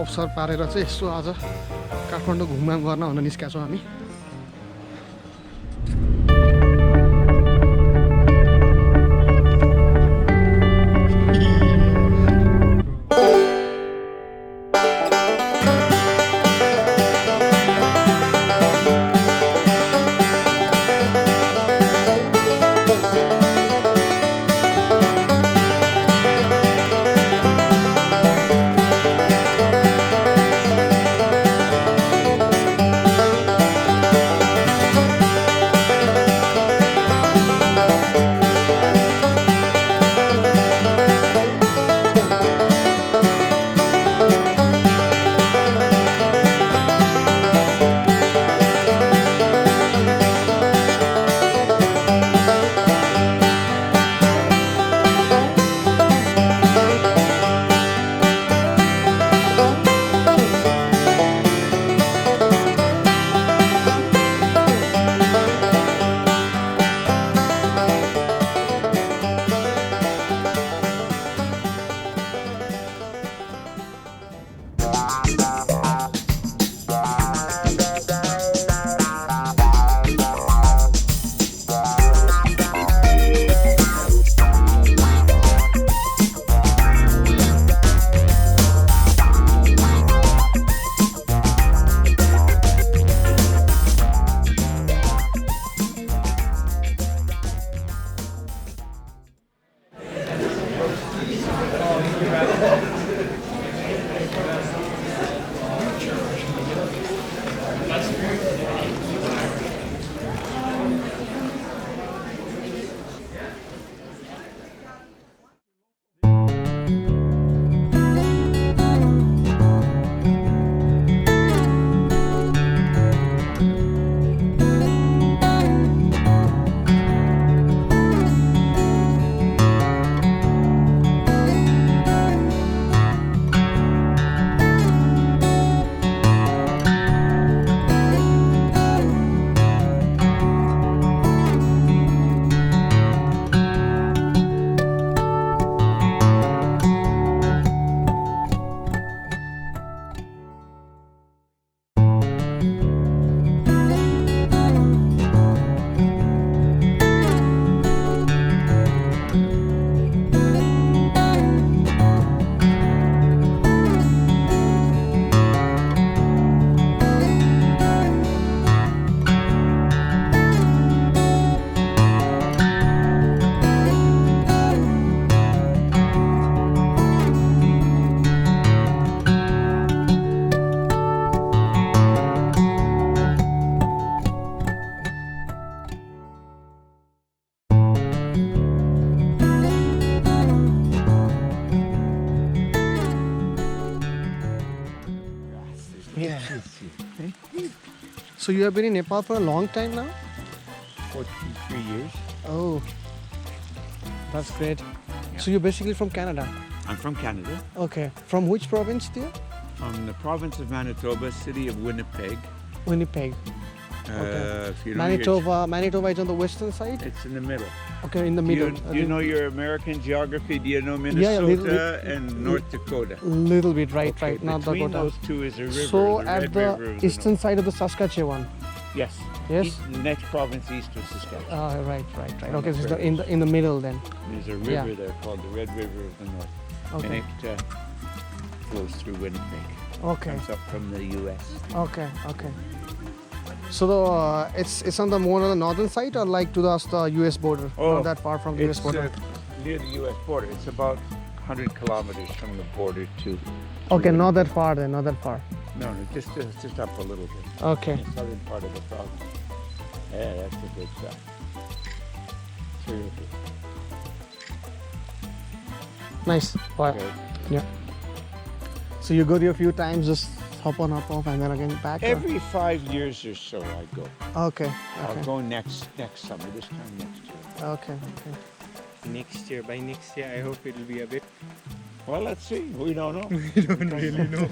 अवसर पारेर चाहिँ यसो आज काठमाडौँ घुमघाम गर्न हुन निस्केका छौँ हामी। So you have been in Nepal for a long time now? 43 years. Oh, that's great. Yeah. So you're basically from Canada? I'm from Canada, Okay. From which province, dear? from the province of Manitoba, city of Winnipeg. Winnipeg. If you know Manitoba is on the western side? it's in the middle. Okay, in the Do middle. you know your American geography? Do you know yeah, Minnesota little- and North Dakota? Little bit, right, Okay, right. Not between Dakota. those two is a river. So the at Red the River of the eastern North. side of the Saskatchewan. Yes. Yes? The next province east of Saskatchewan. Right. On Okay, the so it's prairies. in the middle then. There's a river yeah. there called the Red River of the North. Okay. And it flows through Winnipeg. Okay. Comes up from the U.S. Okay. So it's on the more on the northern side or like to the U.S. border? Oh, Not that far from the U.S. It's border. near the U.S. border. It's about 100 kilometers from the border to. Okay, not that far then. Not that far. No, just up a little bit. Okay. The southern part of the province. Yeah, that's a good shot. Terrific. Nice. Wow. Great. Yeah. So you go there a few times, just hop on, hop off, and then again back? or- Every 5 years or so, I go. Okay. I'll Okay. go next summer. This time next year. Okay. By next year, I hope it'll be a bit. Well, let's see. We don't know. We don't really know.